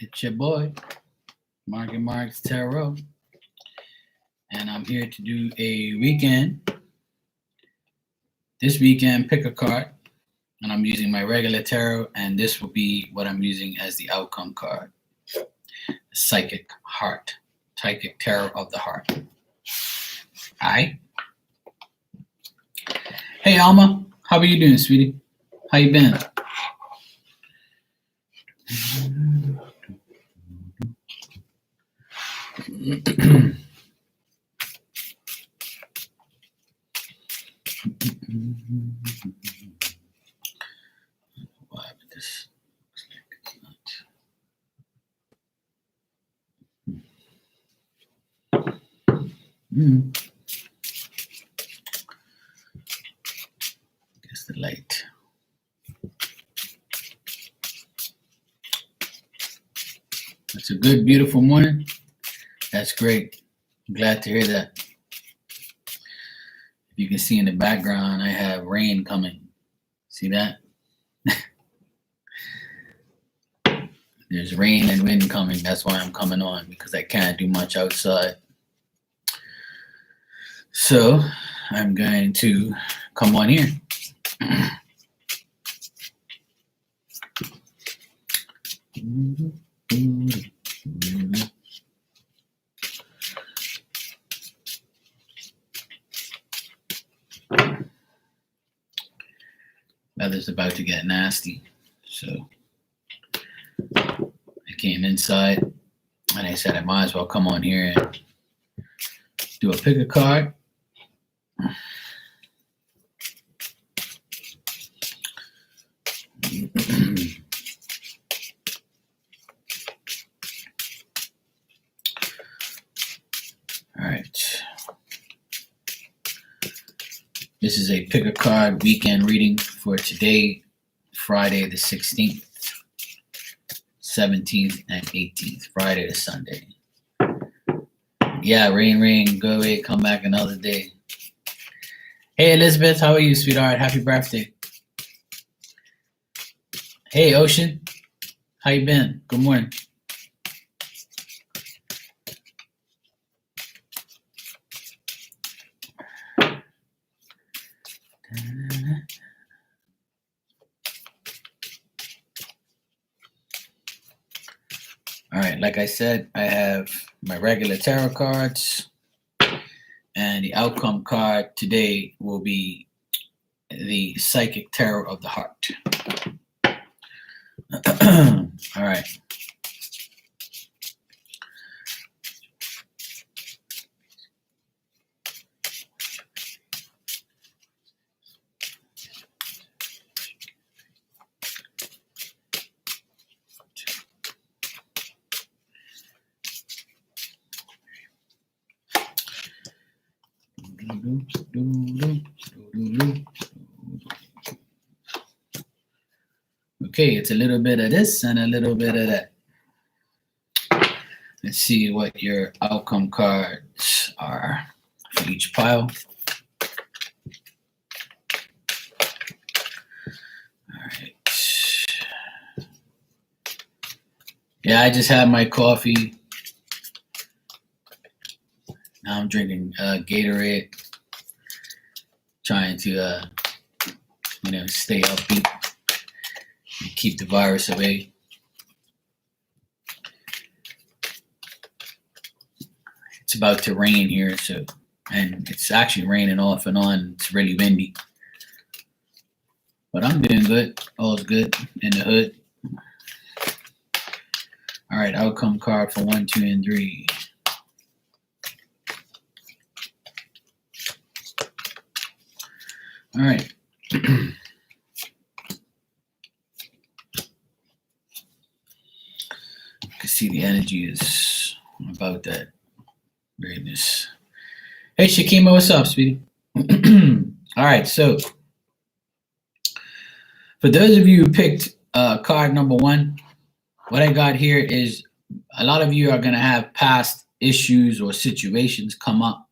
It's your boy, Mark's Tarot, and I'm here to do a weekend. This weekend, pick a card, and I'm using my regular tarot, and this will be what I'm using as the outcome card. Psychic tarot of the heart. Alright. Hey Alma, how are you doing, sweetie? How you been? Why would this looks like it's not? Guess the light. It's a good, beautiful morning. That's great. I'm glad to hear that. You can see in the background, I have rain coming. See that? There's rain and wind coming. That's why I'm coming on, because I can't do much outside. So I'm going to come on here. Weather's about to get nasty, so I came inside and I said I might as well come on here and do a pick a card. All right. This is a pick a card weekend reading for today, Friday the 16th, 17th, and 18th, Friday to Sunday. Yeah, rain, go away, come back another day. Hey, Elizabeth, how are you, sweetheart? Happy birthday. Hey, Ocean, how you been? Good morning. All right, like I said, I have my regular tarot cards, and the outcome card today will be the psychic tarot of the heart. All right. Okay, it's a little bit of this and a little bit of that. Let's see what your outcome cards are for each pile. All right. Yeah, I just had my coffee. Now I'm drinking Gatorade, trying to, stay upbeat and keep the virus away. It's about to rain here, and it's actually raining off and on. It's really windy, but I'm doing good. All's good in the hood. All right, outcome card for 1, 2, and 3. All right. You can see the energy is about that greatness. Hey, Shakima, what's up, sweetie? All right, so for those of you who picked card number 1, what I got here is a lot of you are going to have past issues or situations come up.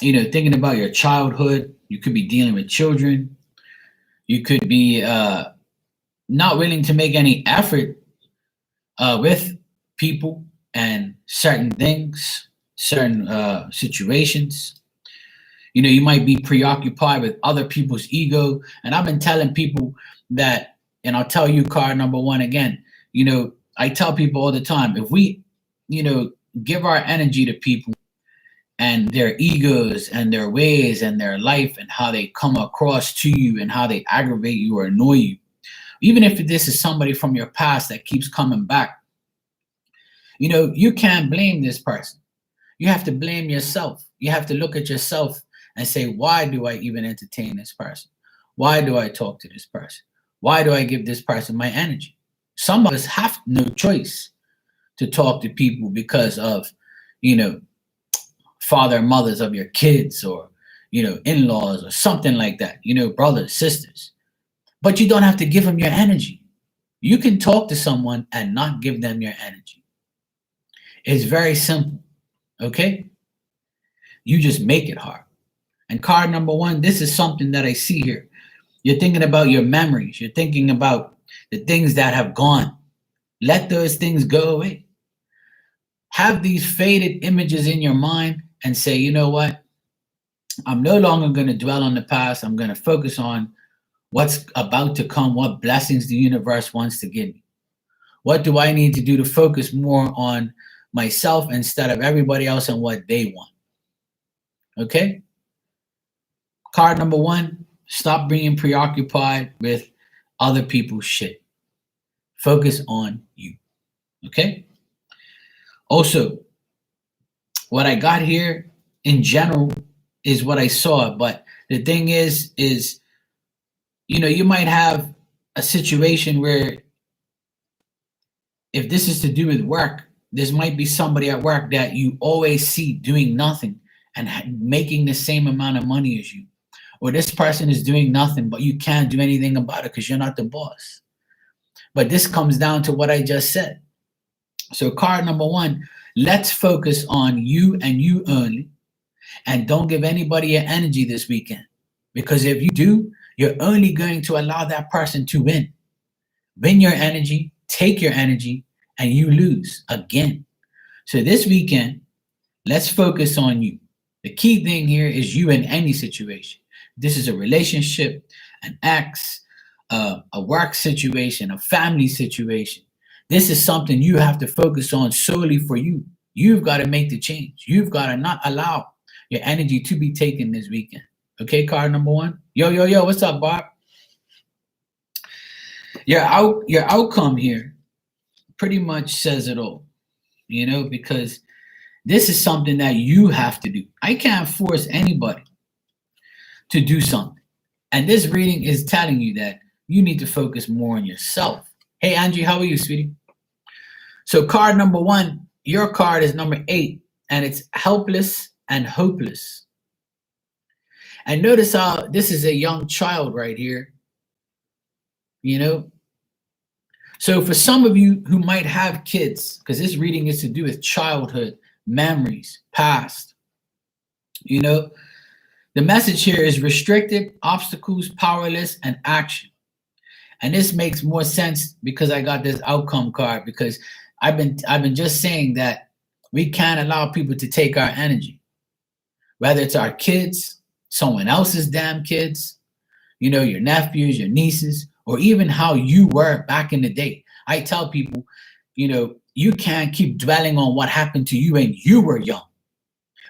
Thinking about your childhood, you could be dealing with children. You could be not willing to make any effort with people and certain things, certain situations. You know, you might be preoccupied with other people's ego. And I've been telling people that, and I'll tell you, card number one again, you know, I tell people all the time, if we, you know, give our energy to people and their egos and their ways and their life and how they come across to you and how they aggravate you or annoy you, even if this is somebody from your past that keeps coming back, you know, you can't blame this person. You have to blame yourself. You have to look at yourself and say, why do I even entertain this person? Why do I talk to this person? Why do I give this person my energy? Some of us have no choice to talk to people because of, you know, father and mothers of your kids, or, you know, in-laws or something like that, you know, brothers, sisters. But you don't have to give them your energy. You can talk to someone and not give them your energy. It's very simple. Okay? You just make it hard. And card number one, this is something that I see here. You're thinking about your memories. You're thinking about the things that have gone. Let those things go away. Have these faded images in your mind and say, you know what? I'm no longer going to dwell on the past. I'm going to focus on what's about to come, what blessings the universe wants to give me. What do I need to do to focus more on myself instead of everybody else and what they want? Okay? Card number one, stop being preoccupied with other people's shit. Focus on you. Okay? Also, what I got here in general is what I saw, but the thing is, you know, you might have a situation where if this is to do with work, this might be somebody at work that you always see doing nothing and making the same amount of money as you. Or this person is doing nothing, but you can't do anything about it because you're not the boss. But this comes down to what I just said. So card number one, let's focus on you and you only, and don't give anybody your energy this weekend. Because if you do, you're only going to allow that person to win. Win your energy, take your energy, and you lose again. So this weekend, let's focus on you. The key thing here is you in any situation. This is a relationship, an ex, a work situation, a family situation. This is something you have to focus on solely for you. You've got to make the change. You've got to not allow your energy to be taken this weekend. Okay, card number one. Yo, what's up, Bob? Your outcome here pretty much says it all, you know, because this is something that you have to do. I can't force anybody to do something. And this reading is telling you that you need to focus more on yourself. Hey, Angie, how are you, sweetie? So card number one, your card is number 8, and it's helpless and hopeless. And notice how this is a young child right here, you know? So for some of you who might have kids, because this reading is to do with childhood, memories, past, you know, the message here is restricted, obstacles, powerless, and action. And this makes more sense because I got this outcome card, because I've been just saying that we can't allow people to take our energy, whether it's our kids, someone else's damn kids, you know, your nephews, your nieces, or even how you were back in the day. I tell people, you know, you can't keep dwelling on what happened to you when you were young.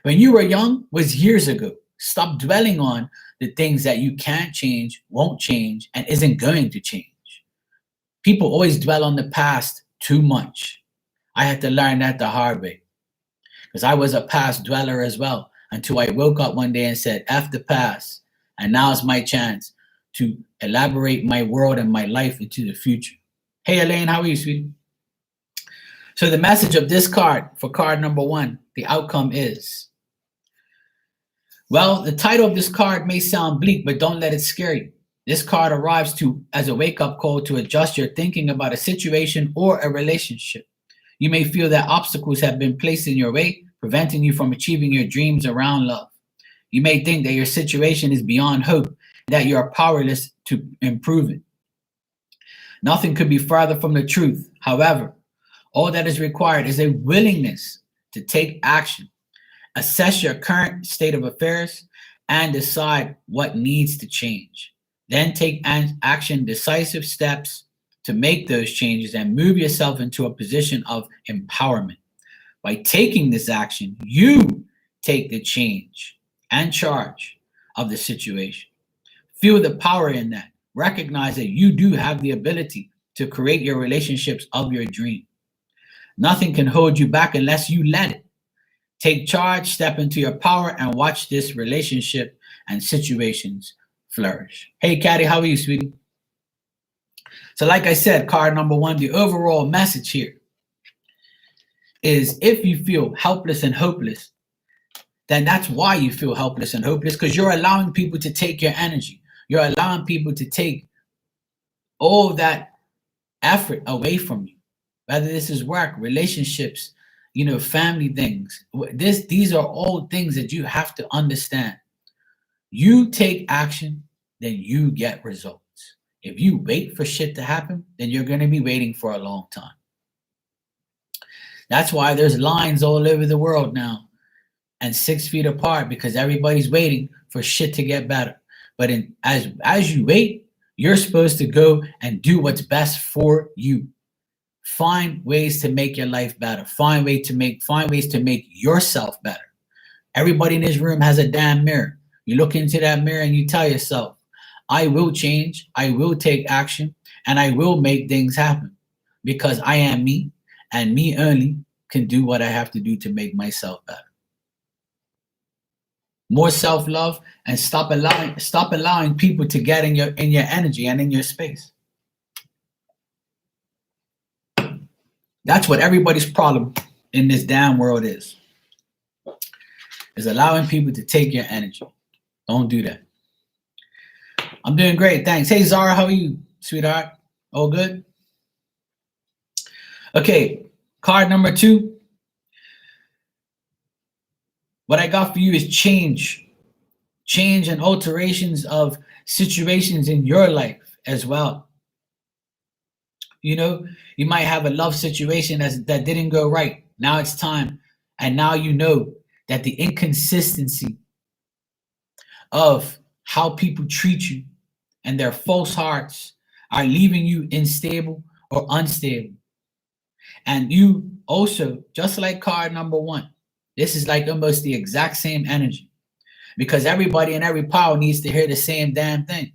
When you were young was years ago. Stop dwelling on the things that you can't change, won't change, and isn't going to change. People always dwell on the past too much. I had to learn that the hard way, because I was a past dweller as well, until I woke up one day and said, F the past, and now's my chance to elaborate my world and my life into the future. Hey, Elaine, how are you, sweetie? So the message of this card for card number 1, the outcome is, well, the title of this card may sound bleak, but don't let it scare you. This card arrives as a wake-up call to adjust your thinking about a situation or a relationship. You may feel that obstacles have been placed in your way, preventing you from achieving your dreams around love. You may think that your situation is beyond hope, that you are powerless to improve it. Nothing could be farther from the truth. However, all that is required is a willingness to take action, assess your current state of affairs, and decide what needs to change. Then take action, decisive steps to make those changes and move yourself into a position of empowerment. By taking this action, you take the change and charge of the situation. Feel the power in that. Recognize that you do have the ability to create your relationships of your dream. Nothing can hold you back unless you let it. Take charge, step into your power, and watch this relationship and situations flourish. Hey, Caddy, how are you, sweetie? So like I said, card number 1, the overall message here is if you feel helpless and hopeless, then that's why you feel helpless and hopeless, because you're allowing people to take your energy. You're allowing people to take all that effort away from you, whether this is work, relationships, family things. These are all things that you have to understand. You take action, then you get results. If you wait for shit to happen, then you're going to be waiting for a long time. That's why there's lines all over the world now and 6 feet apart, because everybody's waiting for shit to get better. But as you wait, you're supposed to go and do what's best for you. Find ways to make your life better. Find ways to make yourself better. Everybody in this room has a damn mirror. You look into that mirror and you tell yourself, I will change, I will take action, and I will make things happen, because I am me, and me only can do what I have to do to make myself better. More self-love, and stop allowing people to get in your energy and in your space. That's what everybody's problem in this damn world is allowing people to take your energy. Don't do that. I'm doing great, thanks. Hey, Zara, how are you, sweetheart? All good? Okay, card number 2. What I got for you is change. Change and alterations of situations in your life as well. You might have a love situation that didn't go right. Now it's time. And now you know that the inconsistency of how people treat you and their false hearts are leaving you unstable or unstable. And you also, just like card number 1, this is like almost the exact same energy, because everybody and every power needs to hear the same damn thing.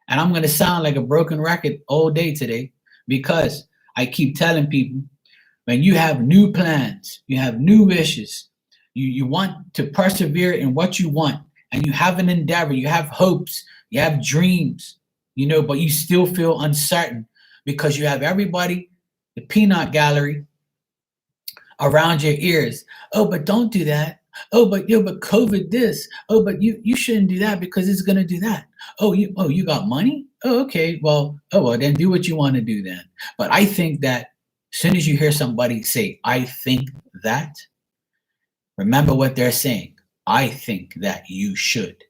And I'm going to sound like a broken record all day today, because I keep telling people, when you have new plans, you have new wishes, you want to persevere in what you want, and you have an endeavor, you have hopes, you have dreams, but you still feel uncertain because you have everybody, the peanut gallery, around your ears. Oh, but don't do that. Oh, but COVID this. Oh, but you shouldn't do that because it's gonna do that. Oh, you got money? Oh, okay. Well, then do what you want to do then. But I think that as soon as you hear somebody say, I think that, remember what they're saying. I think that you should.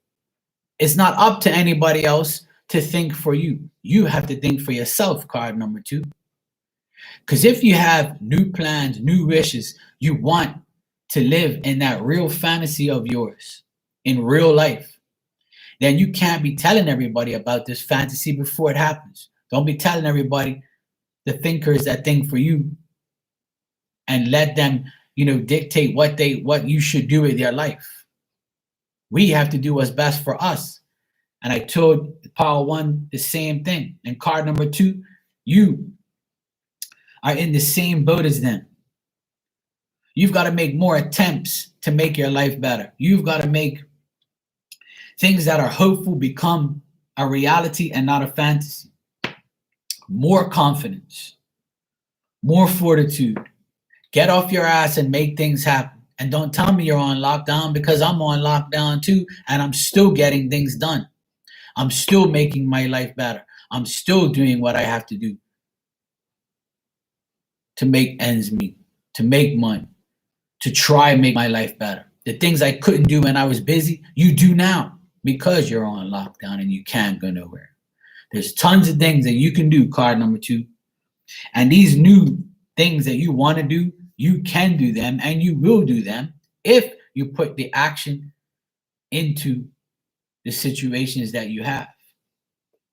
It's not up to anybody else to think for you. You have to think for yourself, card number 2. Because if you have new plans, new wishes, you want to live in that real fantasy of yours in real life, then you can't be telling everybody about this fantasy before it happens. Don't be telling everybody, the thinkers that think for you, and let them, dictate what you should do with your life. We have to do what's best for us. And I told Power 1 the same thing. And card number 2, you are in the same boat as them. You've got to make more attempts to make your life better. You've got to make things that are hopeful become a reality and not a fantasy. More confidence, more fortitude. Get off your ass and make things happen. And don't tell me you're on lockdown, because I'm on lockdown too, and I'm still getting things done. I'm still making my life better. I'm still doing what I have to do to make ends meet, to make money, to try and make my life better. The things I couldn't do when I was busy, you do now because you're on lockdown and you can't go nowhere. There's tons of things that you can do, card number 2. And these new things that you want to do, you can do them and you will do them if you put the action into the situations that you have.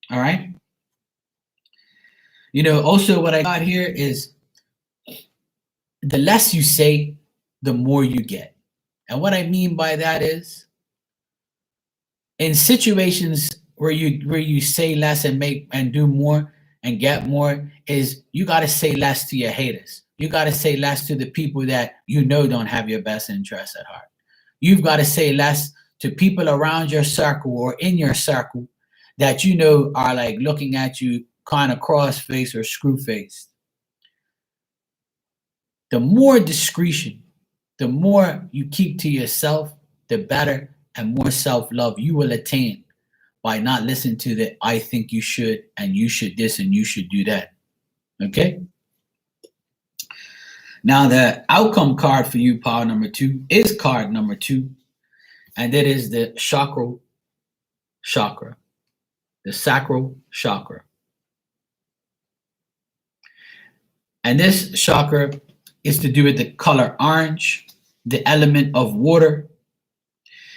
All right. Also what I got here is the less you say, the more you get. And what I mean by that is in situations where you say less and make and do more and get more, is you got to say less to your haters. You got to say less to the people that don't have your best interests at heart. You've got to say less to people around your circle or in your circle that are like looking at you kind of cross-faced or screw-faced. The more discretion, the more you keep to yourself, the better and more self-love you will attain by not listening to the I think you should and you should this and you should do that. Okay? Now the outcome card for you, power number 2, is card number 2. And that is the Sakura Chakra. The Sakura Chakra. And this chakra is to do with the color orange, the element of water.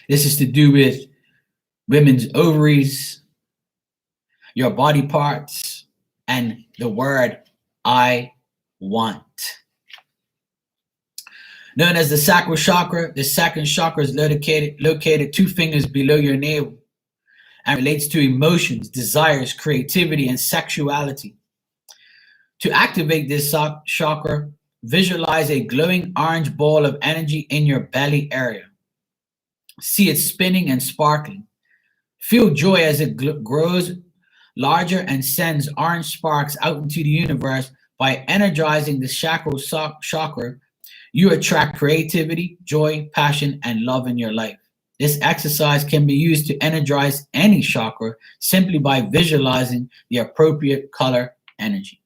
This is to do with women's ovaries, your body parts, and the word I want. Known as the Sakura Chakra, the second chakra is located 2 fingers below your navel and relates to emotions, desires, creativity, and sexuality. To activate this chakra, visualize a glowing orange ball of energy in your belly area. See it spinning and sparkling. Feel joy as it grows larger and sends orange sparks out into the universe. By energizing the chakra, you attract creativity, joy, passion, and love in your life. This exercise can be used to energize any chakra simply by visualizing the appropriate color energy.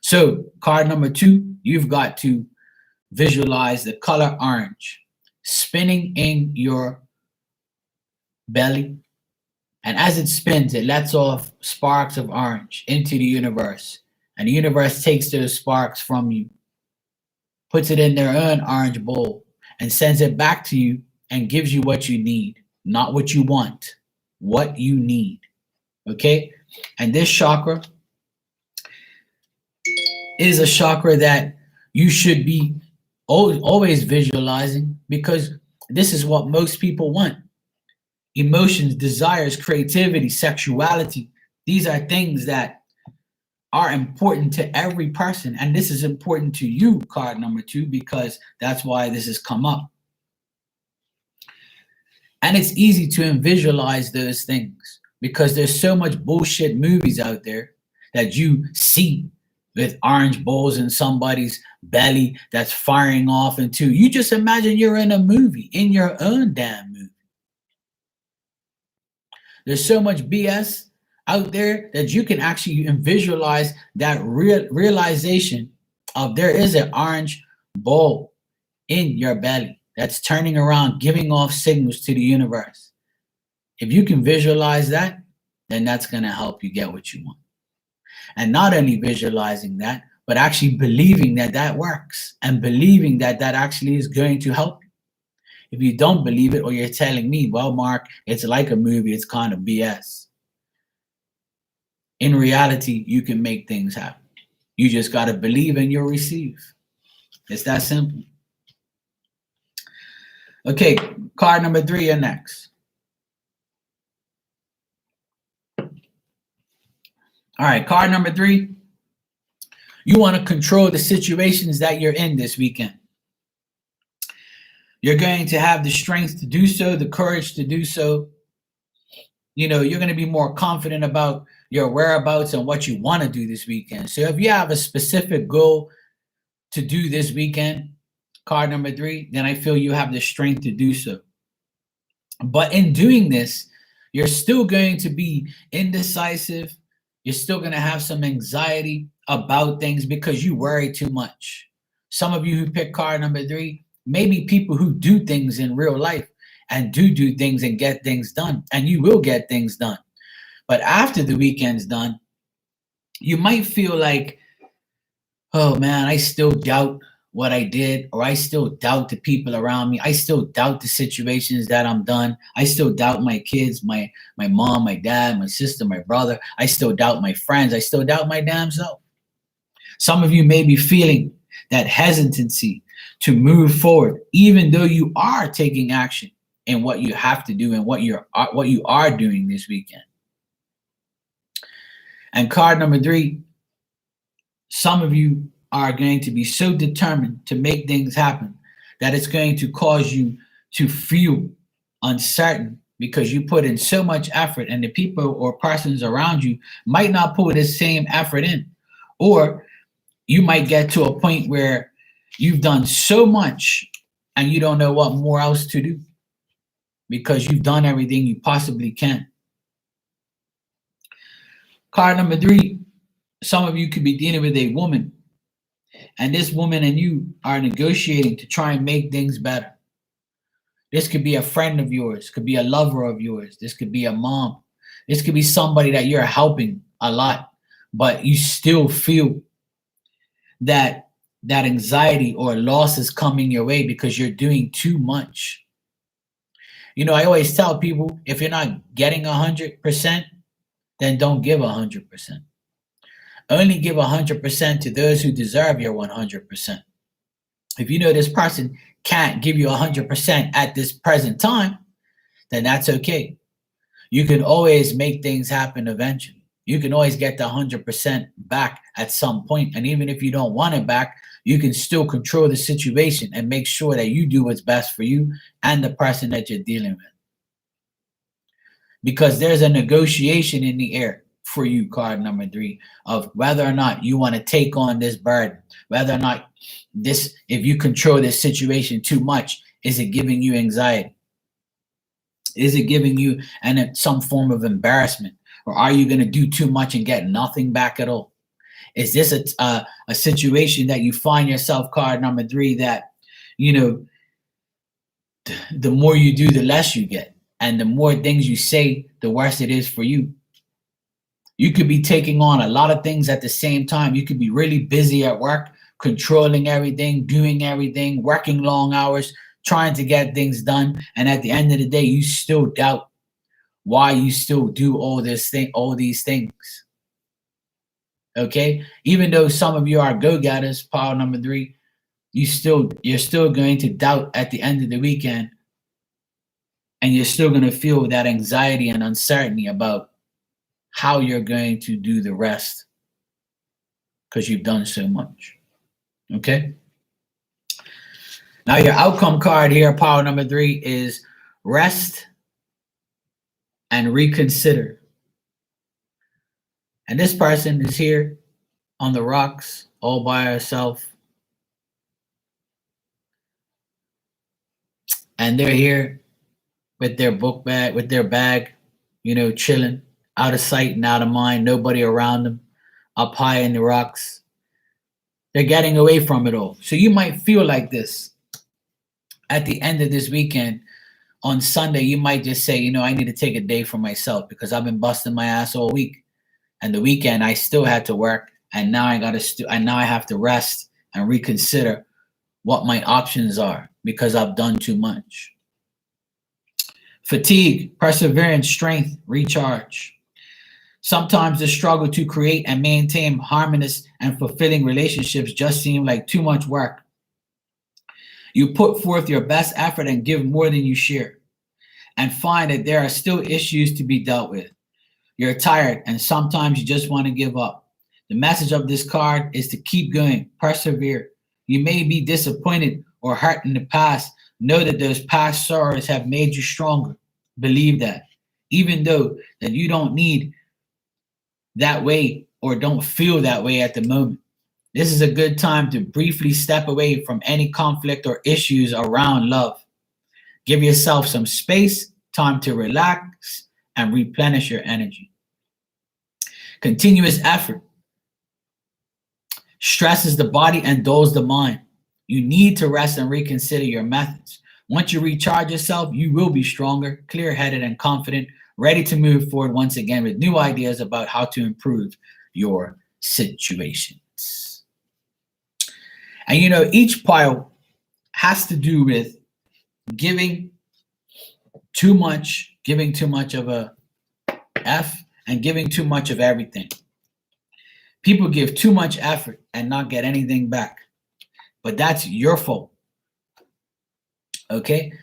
So, card number 2, you've got to visualize the color orange spinning in your belly. And as it spins, it lets off sparks of orange into the universe. And the universe takes those sparks from you, puts it in their own orange bowl, and sends it back to you and gives you what you need, not what you want, what you need. Okay? And this chakra is a chakra that you should be always visualizing, because this is what most people want. Emotions, desires, creativity, sexuality. These are things that are important to every person. And this is important to you, card number 2, because that's why this has come up. And it's easy to visualize those things because there's so much bullshit movies out there that you see with orange balls in somebody's belly that's firing off into. You just imagine you're in a movie, in your own damn movie. There's so much BS out there that you can actually visualize that realization of there is an orange ball in your belly that's turning around, giving off signals to the universe. If you can visualize that, then that's going to help you get what you want. And not only visualizing that, but actually believing that that works and believing that that actually is going to help you. If you don't believe it, or you're telling me, well, Mark, it's like a movie, it's kind of BS. In reality, you can make things happen. You just got to believe and you'll receive. It's that simple. Okay, card number 3, you're next. All right, card number 3. You want to control the situations that you're in this weekend. You're going to have the strength to do so, the courage to do so. You're going to be more confident about your whereabouts and what you want to do this weekend. So if you have a specific goal to do this weekend, card number 3, then I feel you have the strength to do so. But in doing this, you're still going to be indecisive. You're still going to have some anxiety about things because you worry too much. Some of you who pick card number 3 may be people who do things in real life and do things and get things done. And you will get things done. But after the weekend's done, you might feel like, oh man, I still doubt what I did, or I still doubt the people around me. I still doubt the situations that I'm done. I still doubt my kids, my mom, my dad, my sister, my brother. I still doubt my friends. I still doubt my damn self. Some of you may be feeling that hesitancy to move forward, even though you are taking action in what you have to do and what you are doing this weekend. And card number 3, some of you are going to be so determined to make things happen that it's going to cause you to feel uncertain because you put in so much effort and the people or persons around you might not put the same effort in. Or you might get to a point where you've done so much and you don't know what more else to do because you've done everything you possibly can. Card number 3, some of you could be dealing with a woman, and this woman and you are negotiating to try and make things better. This could be a friend of yours, could be a lover of yours, this could be a mom, this could be somebody that you're helping a lot, but you still feel that anxiety or loss is coming your way because you're doing too much. You know, I always tell people, if you're not getting 100%, then don't give 100%. Only give 100% to those who deserve your 100%. If you know this person can't give you 100% at this present time, then that's okay. You can always make things happen eventually. You can always get the 100% back at some point. And even if you don't want it back, you can still control the situation and make sure that you do what's best for you and the person that you're dealing with. Because there's a negotiation in the air for you, card number 3, of whether or not you want to take on this burden, whether or not this, if you control this situation too much, is it giving you anxiety? Is it giving you some form of embarrassment? Or are you going to do too much and get nothing back at all? Is this a situation that you find yourself, card number 3, that, you know, the more you do, the less you get. And the more things you say, the worse it is for you. You could be taking on a lot of things at the same time. You could be really busy at work, controlling everything, doing everything, working long hours, trying to get things done. And at the end of the day, you still doubt why you still do all these things. Okay? Even though some of you are go-getters, pile number 3, you're still going to doubt at the end of the weekend. And you're still going to feel that anxiety and uncertainty about how you're going to do the rest because you've done so much. Okay? Now your outcome card here, power number 3, is rest and reconsider. And this person is here on the rocks all by herself. And they're here with their book bag, with their bag, you know, chilling, out of sight and out of mind, nobody around them, up high in the rocks. They're getting away from it all. So you might feel like this at the end of this weekend. On Sunday, you might just say, you know, I need to take a day for myself because I've been busting my ass all week. And the weekend, I still had to work. And now I have to rest and reconsider what my options are because I've done too much. Fatigue, perseverance, strength, recharge. Sometimes the struggle to create and maintain harmonious and fulfilling relationships just seem like too much work. You put forth your best effort and give more than you share, and find that there are still issues to be dealt with. You're tired, and sometimes you just want to give up. The message of this card is to keep going, persevere. You may be disappointed or hurt in the past. Know that those past sorrows have made you stronger. Believe that. Even though that you don't need that way or don't feel that way at the moment. This is a good time to briefly step away from any conflict or issues around love. Give yourself some space, time to relax, and replenish your energy. Continuous effort stresses the body and dulls the mind. You need to rest and reconsider your methods. Once you recharge yourself, you will be stronger, clear-headed, and confident, ready to move forward once again with new ideas about how to improve your situations. And you know, each pile has to do with giving too much of a F and giving too much of everything. People give too much effort and not get anything back. But that's your fault. Okay?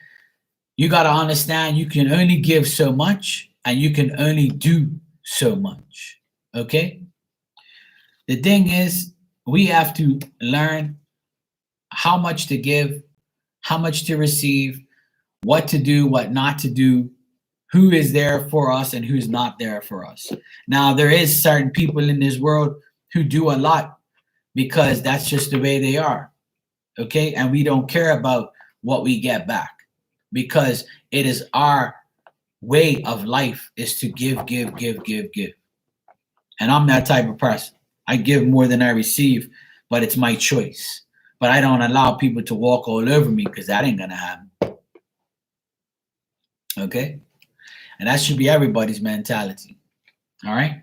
You got to understand you can only give so much and you can only do so much. Okay? The thing is, we have to learn how much to give, how much to receive, what to do, what not to do, who is there for us and who's not there for us. Now, there is certain people in this world who do a lot because that's just the way they are. Okay? And we don't care about what we get back because it is our way of life is to give. And I'm that type of person. I give more than I receive, but it's my choice. But I don't allow people to walk all over me because that ain't gonna happen. Okay? And that should be everybody's mentality. All right?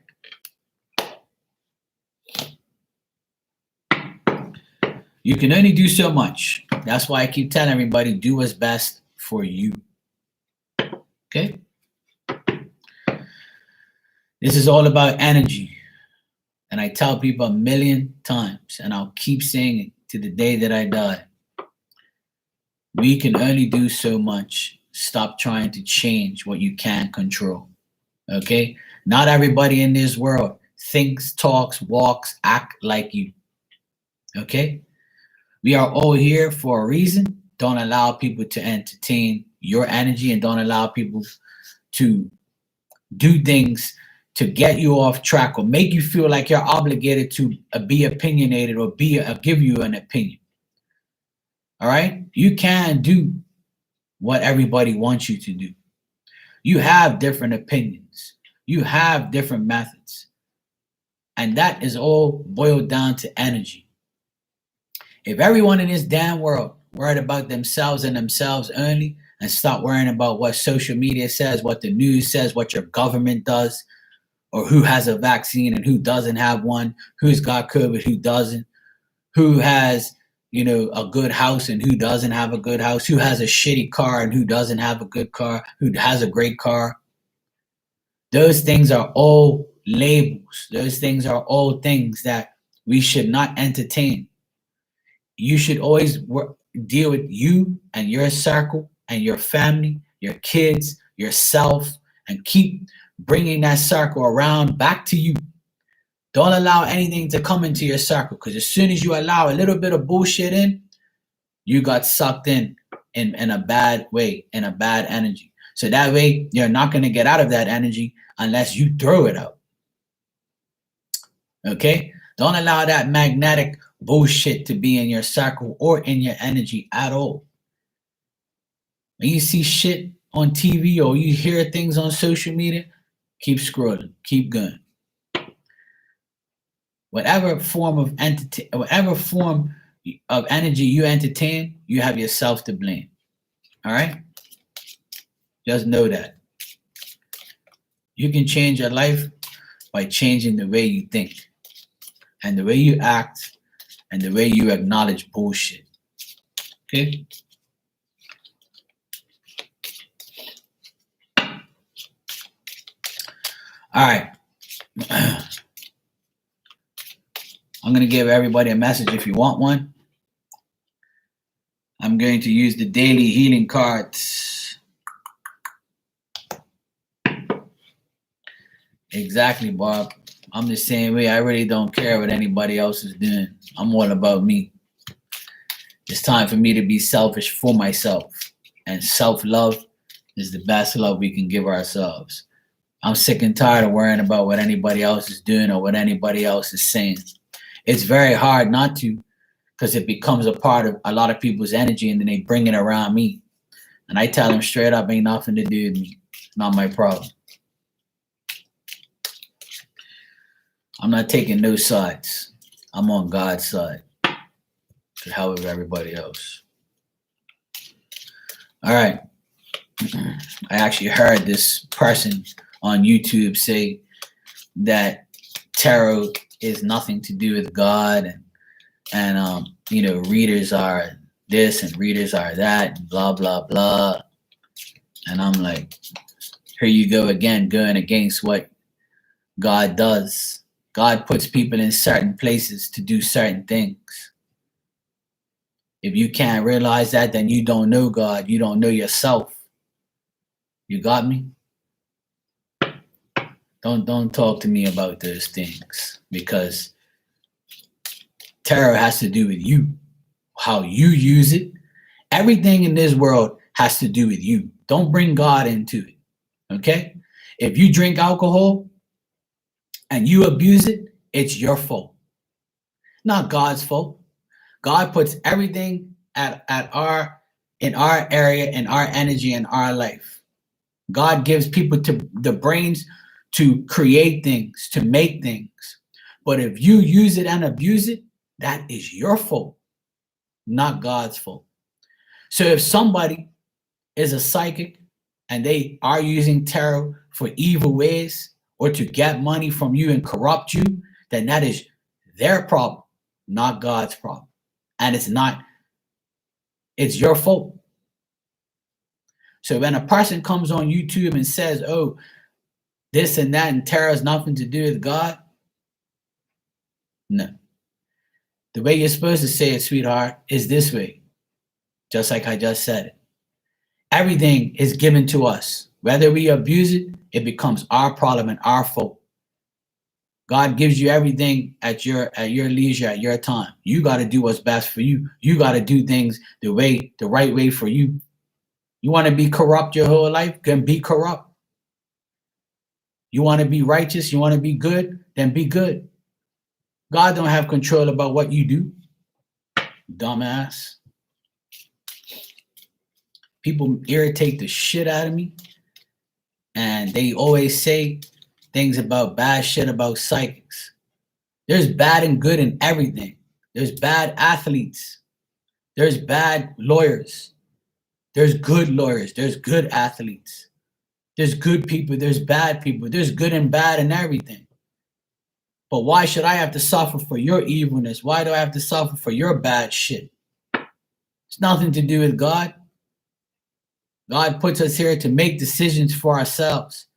You can only do so much. That's why I keep telling everybody, do what's best for you. Okay? This is all about energy. And I tell people a million times, and I'll keep saying it to the day that I die. We can only do so much. Stop trying to change what you can't control. Okay? Not everybody in this world thinks, talks, walks, act like you. Okay? We are all here for a reason. Don't allow people to entertain your energy and don't allow people to do things to get you off track or make you feel like you're obligated to be opinionated or give you an opinion. All right? You can do what everybody wants you to do. You have different opinions. You have different methods. And that is all boiled down to energy. If everyone in this damn world worried about themselves and themselves only and stop worrying about what social media says, what the news says, what your government does, or who has a vaccine and who doesn't have one, who's got COVID, who doesn't, who has, you know, a good house and who doesn't have a good house, who has a shitty car and who doesn't have a good car, who has a great car. Those things are all labels. Those things are all things that we should not entertain. You should always deal with you and your circle and your family, your kids, yourself, and keep bringing that circle around back to you. Don't allow anything to come into your circle because as soon as you allow a little bit of bullshit in, you got sucked in a bad way, in a bad energy. So that way, you're not going to get out of that energy unless you throw it out. Okay? Don't allow that magnetic bullshit to be in your circle or in your energy at all. When you see shit on TV or you hear things on social media, keep scrolling, keep going. Whatever form of energy you entertain, you have yourself to blame. All right? Just know that. You can change your life by changing the way you think and the way you act and the way you acknowledge bullshit. Okay? All right. I'm going to give everybody a message if you want one. I'm going to use the daily healing cards. Exactly, Bob. I'm the same way. I really don't care what anybody else is doing. I'm all about me. It's time for me to be selfish for myself. And self-love is the best love we can give ourselves. I'm sick and tired of worrying about what anybody else is doing or what anybody else is saying. It's very hard not to because it becomes a part of a lot of people's energy and then they bring it around me. And I tell them straight up, ain't nothing to do with me. It's not my problem. I'm not taking no sides. I'm on God's side to help with everybody else. All right. I actually heard this person on YouTube say that tarot is nothing to do with God, and you know, readers are this and readers are that, and blah blah blah. And I'm like, here you go again, going against what God does. God puts people in certain places to do certain things. If you can't realize that, then you don't know God. You don't know yourself. You got me? Don't talk to me about those things, because tarot has to do with you, how you use it. Everything in this world has to do with you. Don't bring God into it. Okay? If you drink alcohol and you abuse it, it's your fault, not God's fault. God puts everything in our area, in our energy, in our life. God gives people the brains to create things, to make things. But if you use it and abuse it, that is your fault, not God's fault. So if somebody is a psychic and they are using tarot for evil ways or to get money from you and corrupt you, then that is their problem, not God's problem. And it's your fault. So when a person comes on YouTube and says, oh, this and that and tarot has nothing to do with God, no. The way you're supposed to say it, sweetheart, is this way, just like I just said it. Everything is given to us. Whether we abuse it, it becomes our problem and our fault. God gives you everything at your leisure, at your time. You got to do what's best for you. You got to do things the right way for you. You want to be corrupt your whole life? Then be corrupt. You want to be righteous? You want to be good? Then be good. God don't have control about what you do, dumbass. People irritate the shit out of me, and they always say things about bad shit about psychics. There's bad and good in everything. There's bad athletes. There's bad lawyers. There's good lawyers. There's good athletes. There's good people. There's bad people. There's good and bad in everything. But why should I have to suffer for your evilness? Why do I have to suffer for your bad shit? It's nothing to do with God. God puts us here to make decisions for ourselves.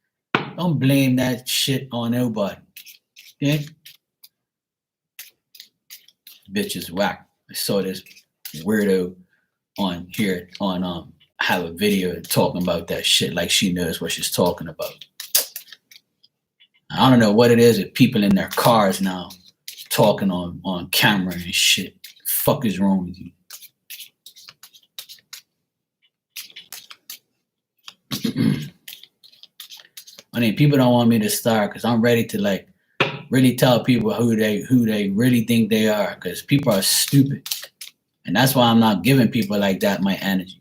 Don't blame that shit on nobody. Okay? Bitch is whack. I saw this weirdo on here on have a video talking about that shit like she knows what she's talking about. I don't know what it is with people in their cars now talking on camera and shit. The fuck is wrong with you? I mean, people don't want me to start because I'm ready to like really tell people who they really think they are, because people are stupid. And that's why I'm not giving people like that my energy.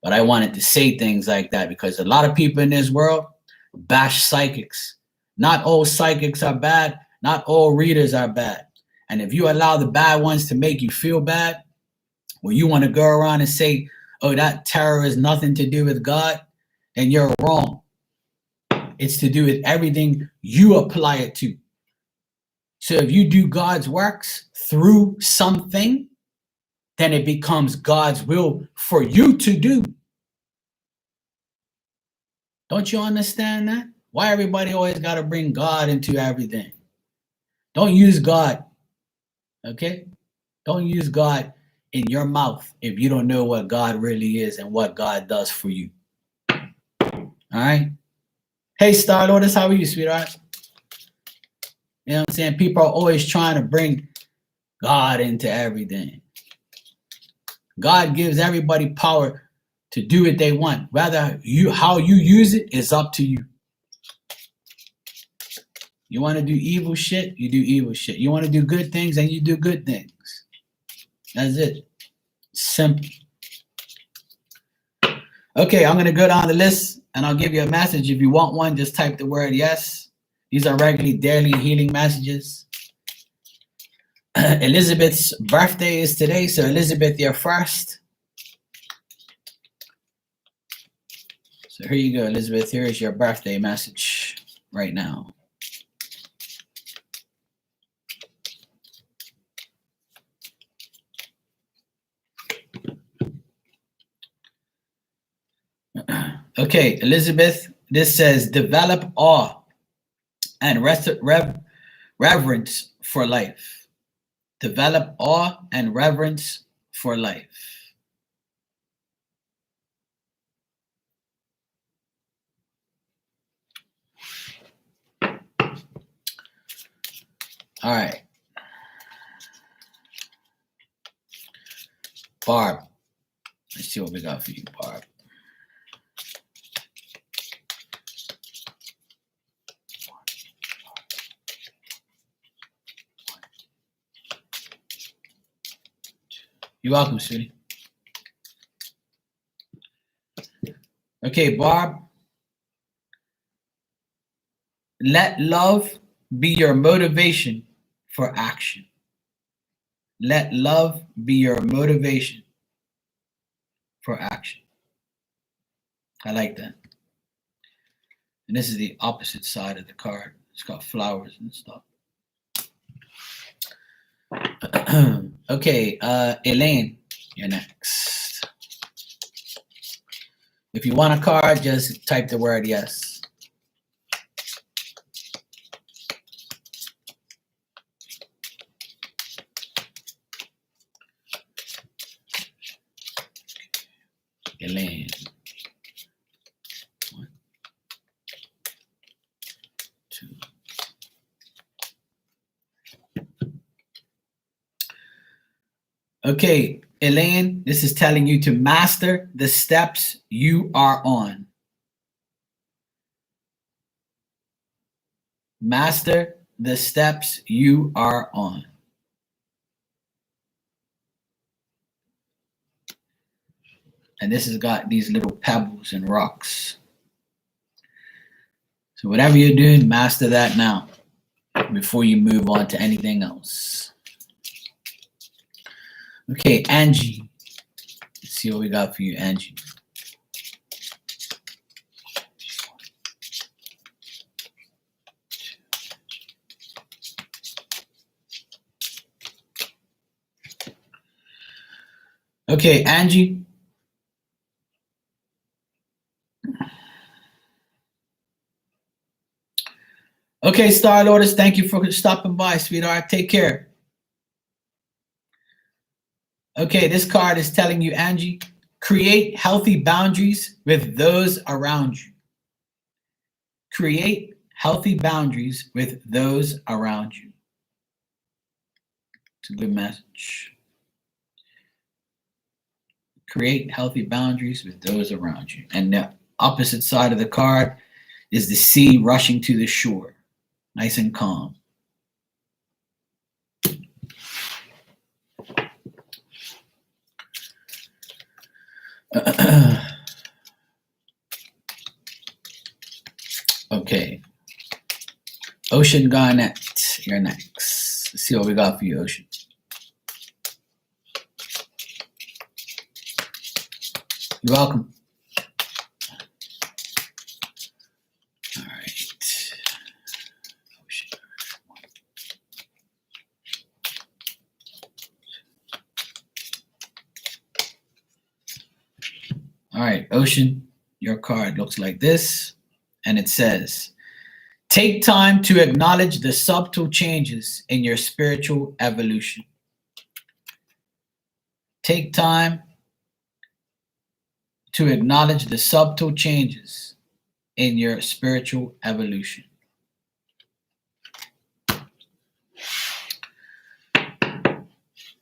But I wanted to say things like that because a lot of people in this world bash psychics. Not all psychics are bad. Not all readers are bad. And if you allow the bad ones to make you feel bad, or you want to go around and say, oh, that tarot has nothing to do with God, then you're wrong. It's to do with everything you apply it to. So if you do God's works through something, then it becomes God's will for you to do. Don't you understand that? Why everybody always got to bring God into everything? Don't use God, okay? Don't use God in your mouth if you don't know what God really is and what God does for you. All right? Hey, Star Lotus, how are you, sweetheart? You know what I'm saying? People are always trying to bring God into everything. God gives everybody power to do what they want. Whether how you use it is up to you. You want to do evil shit, you do evil shit. You want to do good things, and you do good things. That's it. Simple. Okay, I'm going to go down the list, and I'll give you a message. If you want one, just type the word yes. These are regularly daily healing messages. Elizabeth's birthday is today, so Elizabeth, you're first. So here you go, Elizabeth. Here is your birthday message right now. Okay, Elizabeth, this says develop awe and reverence for life. Develop awe and reverence for life. All right. Barb. Let's see what we got for you, Barb. You're welcome, sweetie. Okay, Barb. Let love be your motivation for action. Let love be your motivation for action. I like that. And this is the opposite side of the card. It's got flowers and stuff. Okay, Elaine, you're next. If you want a card, just type the word yes. Elaine. 1, 2. Okay, Elaine, this is telling you to master the steps you are on. Master the steps you are on. And this has got these little pebbles and rocks. So whatever you're doing, master that now before you move on to anything else. Okay, Angie. Let's see what we got for you, Angie. Okay, Angie. Okay, Star Lotus, thank you for stopping by, sweetheart. Take care. Okay, this card is telling you, Angie, create healthy boundaries with those around you. Create healthy boundaries with those around you. It's a good message. Create healthy boundaries with those around you. And the opposite side of the card is the sea rushing to the shore. Nice and calm. Okay. Ocean Garnet, you're next. Let's see what we got for you, Ocean. You're welcome. All right. Ocean. All right, Ocean, your card looks like this, and it says, take time to acknowledge the subtle changes in your spiritual evolution. Take time to acknowledge the subtle changes in your spiritual evolution.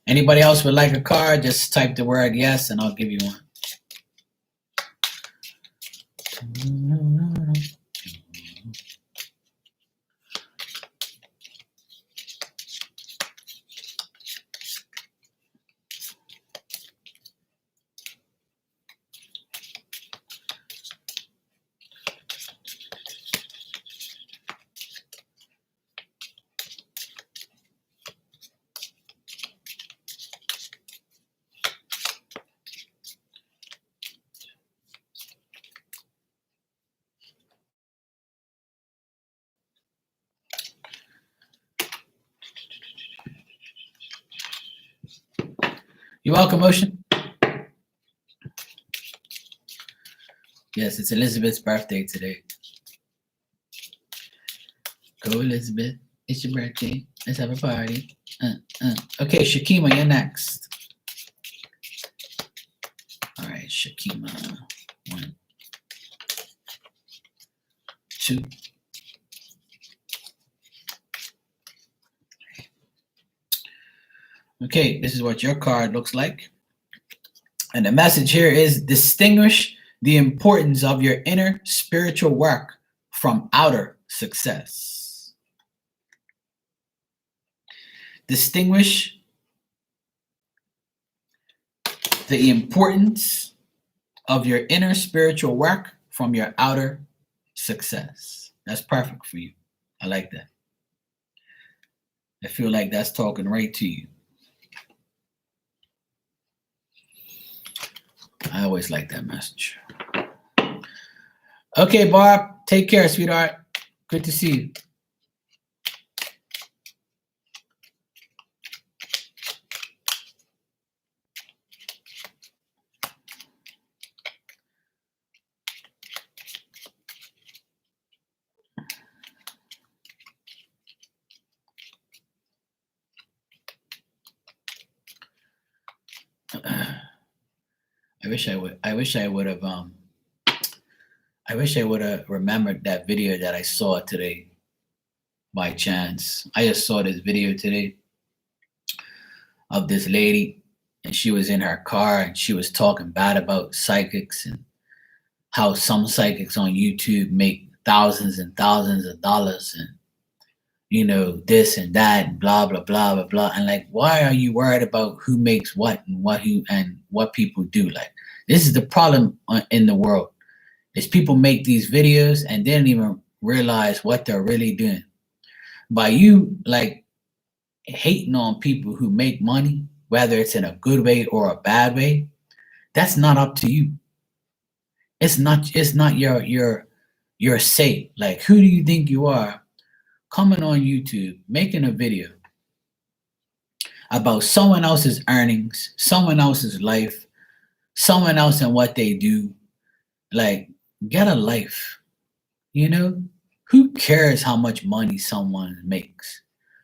Anybody else would like a card? Just type the word yes, and I'll give you one. You're welcome, Ocean. Yes, it's Elizabeth's birthday today. Go, Elizabeth. It's your birthday. Let's have a party. Okay, Shakima, you're next. All right, Shakima. 1, 2. Okay, this is what your card looks like. And the message here is distinguish the importance of your inner spiritual work from outer success. Distinguish the importance of your inner spiritual work from your outer success. That's perfect for you. I like that. I feel like that's talking right to you. I always like that message. Okay, Barb, take care, sweetheart. Good to see you. I wish I would have remembered that video that I saw today by chance. I just saw this video today of this lady, and she was in her car and she was talking bad about psychics and how some psychics on YouTube make thousands and thousands of dollars and this and that and blah blah blah blah blah. And like, why are you worried about who makes what and what people do? Like, this is the problem in the world, is people make these videos and they don't even realize what they're really doing. By you like hating on people who make money, whether it's in a good way or a bad way, that's not up to you. It's not your say. Like, who do you think you are coming on YouTube making a video about someone else's earnings, someone else's life, someone else and what they do? Like, get a life. Who cares how much money someone makes?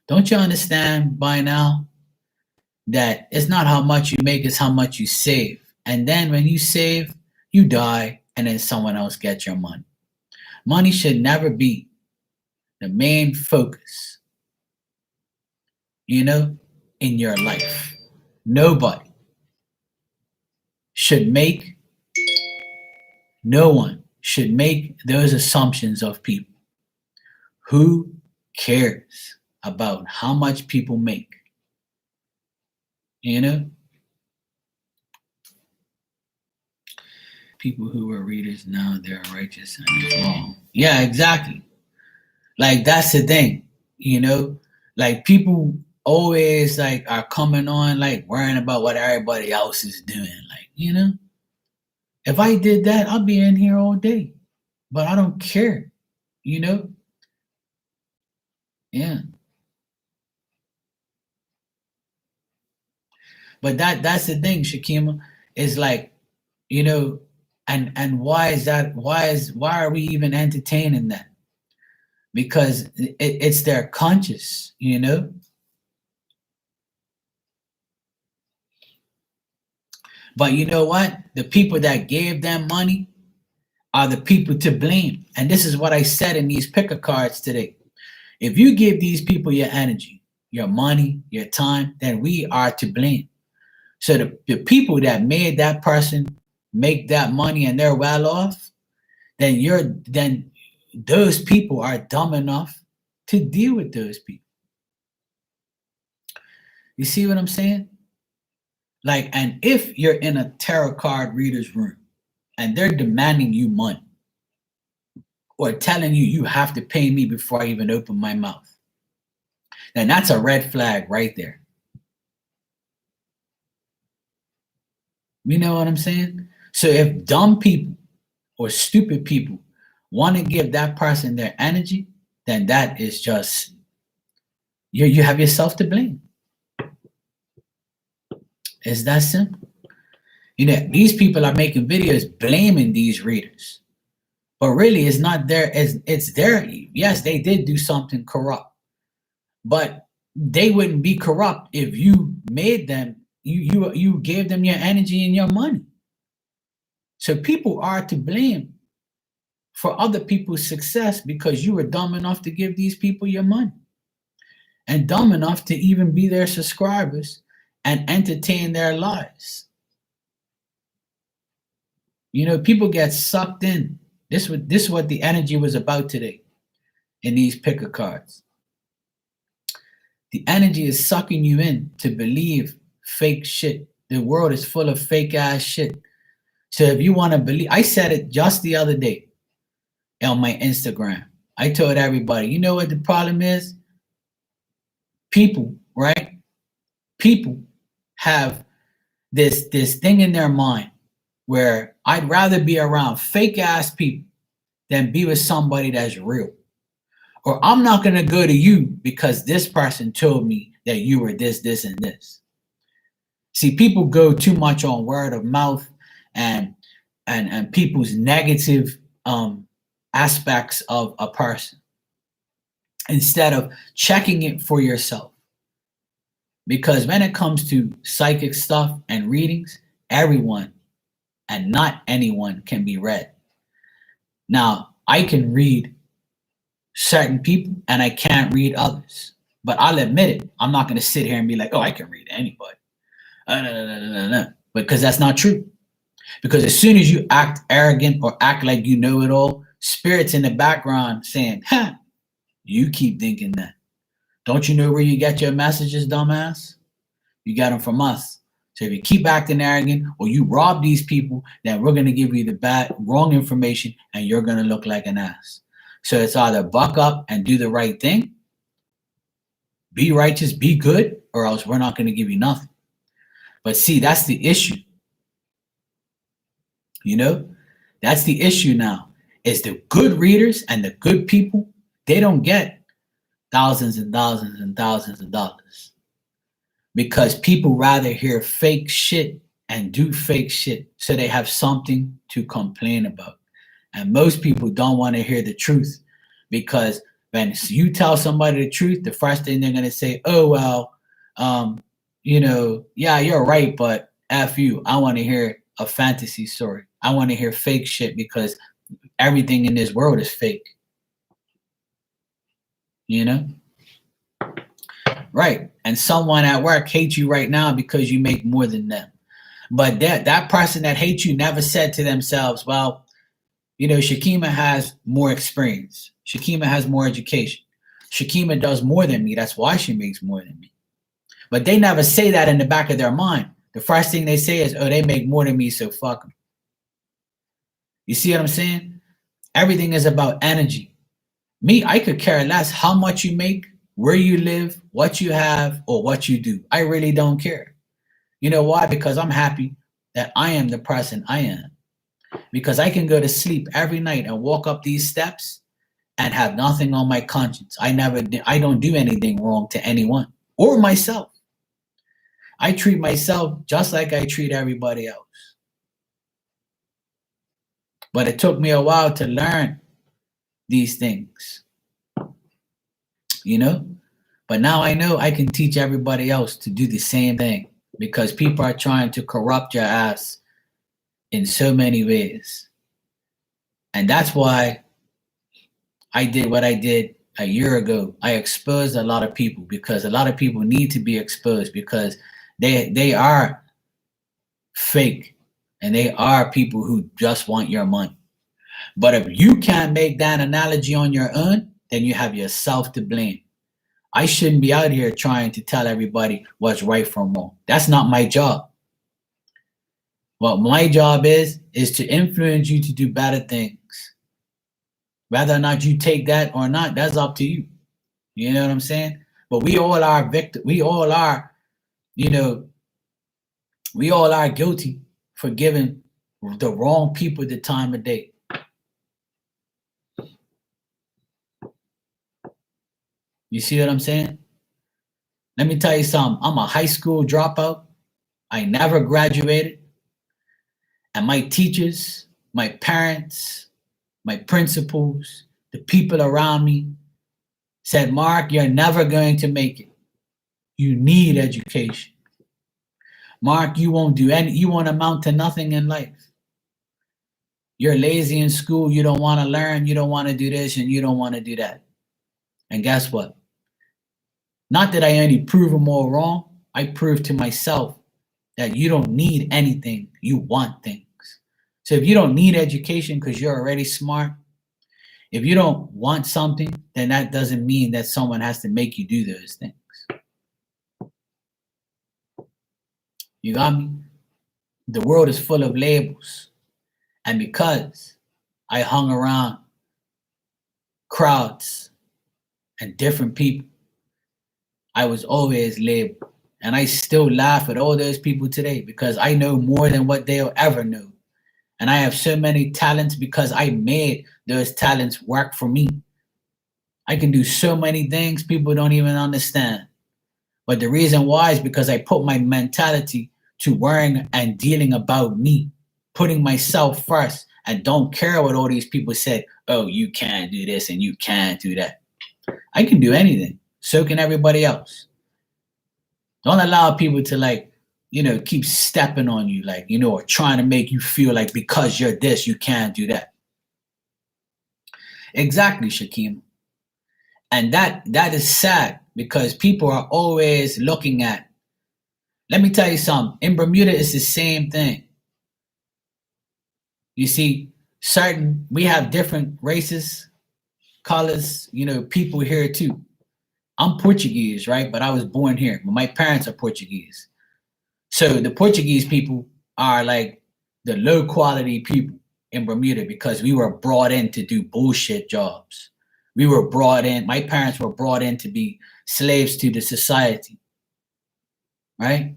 Don't you understand by now that it's not how much you make, it's how much you save? And then when you save, you die, and then someone else gets your money. Money should never be the main focus, in your life. Nobody should make, no one should make those assumptions of people. Who cares about how much people make? People who are readers now, they're righteous and it's wrong. Yeah, exactly. Like, that's the thing, like, people always like are coming on like worrying about what everybody else is doing. Like, if I did that, I'll be in here all day, but I don't care, Yeah. But that's the thing, Shakima, is like, and why is that? Why are we even entertaining that? Because it's their conscious, But you know what? The people that gave them money are the people to blame. And this is what I said in these picker cards today. If you give these people your energy, your money, your time, then we are to blame. So the people that made that person make that money and they're well off, then those people are dumb enough to deal with those people. You see what I'm saying? Like, and if you're in a tarot card reader's room and they're demanding you money or telling you have to pay me before I even open my mouth, then that's a red flag right there. You know what I'm saying? So if dumb people or stupid people want to give that person their energy, then that is just, you have yourself to blame. It's that simple. You know, these people are making videos blaming these readers. But really, it's not their, it's their, yes, they did do something corrupt. But they wouldn't be corrupt if you made them, you gave them your energy and your money. So people are to blame for other people's success because you were dumb enough to give these people your money and dumb enough to even be their subscribers and entertain their lives. You know, people get sucked in. This is what the energy was about today in these picker cards. The energy is sucking you in to believe fake shit. The world is full of fake ass shit. So if you want to believe, I said it just the other day on my Instagram. I told everybody, you know what the problem is? People, right? People have this thing in their mind where I'd rather be around fake ass people than be with somebody that's real. Or I'm not going to go to you because this person told me that you were this, this, and this. See, people go too much on word of mouth and people's negative aspects of a person instead of checking it for yourself. Because when it comes to psychic stuff and readings, everyone and not anyone can be read. Now, I can read certain people and I can't read others. But I'll admit it. I'm not going to sit here and be like, oh, I can read anybody. No. Because that's not true. Because as soon as you act arrogant or act like you know it all, spirits in the background saying, ha, you keep thinking that. Don't you know where you get your messages, dumbass? You got them from us. So if you keep acting arrogant or you rob these people, then we're going to give you the wrong information and you're going to look like an ass. So it's either buck up and do the right thing, be righteous, be good, or else we're not going to give you nothing. But see, that's the issue. You know, that's the issue now. Is the good readers and the good people, they don't get thousands and thousands and thousands of dollars. Because people rather hear fake shit and do fake shit so they have something to complain about. And most people don't want to hear the truth because when you tell somebody the truth, the first thing they're going to say, oh, well, you know, yeah, you're right, but F you. I want to hear a fantasy story. I want to hear fake shit because everything in this world is fake. You know? Right. And someone at work hates you right now because you make more than them. But that person that hates you never said to themselves, well, you know, Shakima has more experience. Shakima has more education. Shakima does more than me. That's why she makes more than me. But they never say that in the back of their mind. The first thing they say is, oh, they make more than me, so fuck them. You see what I'm saying? Everything is about energy. Me, I could care less how much you make, where you live, what you have, or what you do. I really don't care. You know why? Because I'm happy that I am the person I am. Because I can go to sleep every night and walk up these steps and have nothing on my conscience. I don't do anything wrong to anyone or myself. I treat myself just like I treat everybody else. But it took me a while to learn these things, you know? But now I know I can teach everybody else to do the same thing because people are trying to corrupt your ass in so many ways. And that's why I did what I did a year ago. I exposed a lot of people because a lot of people need to be exposed because they are fake and they are people who just want your money. But if you can't make that analogy on your own, then you have yourself to blame. I shouldn't be out here trying to tell everybody what's right from wrong. That's not my job. What my job is to influence you to do better things. Whether or not you take that or not, that's up to you. You know what I'm saying? But we all are victims. We all are, you know, we all are guilty for giving the wrong people the time of day. You see what I'm saying? Let me tell you something. I'm a high school dropout. I never graduated. And my teachers, my parents, my principals, the people around me said, Mark, you're never going to make it. You need education. Mark, you won't amount to nothing in life. You're lazy in school. You don't want to learn. You don't want to do this and you don't want to do that. And guess what? Not that I only prove them all wrong. I prove to myself that you don't need anything. You want things. So if you don't need education because you're already smart, if you don't want something, then that doesn't mean that someone has to make you do those things. You got me? The world is full of labels. And because I hung around crowds and different people, I was always labeled. And I still laugh at all those people today because I know more than what they'll ever know. And I have so many talents because I made those talents work for me. I can do so many things people don't even understand. But the reason why is because I put my mentality to worrying and dealing about me, putting myself first, and don't care what all these people said. Oh, you can't do this and you can't do that. I can do anything. So can everybody else. Don't allow people to keep stepping on you, or trying to make you feel like because you're this, you can't do that. Exactly, Shakim. And that is sad because people are always looking at, let me tell you something, in Bermuda, it's the same thing. You see, we have different races, colors, people here too. I'm Portuguese, right? But I was born here. My parents are Portuguese. So the Portuguese people are like the low quality people in Bermuda because we were brought in to do bullshit jobs. My parents were brought in to be slaves to the society, right?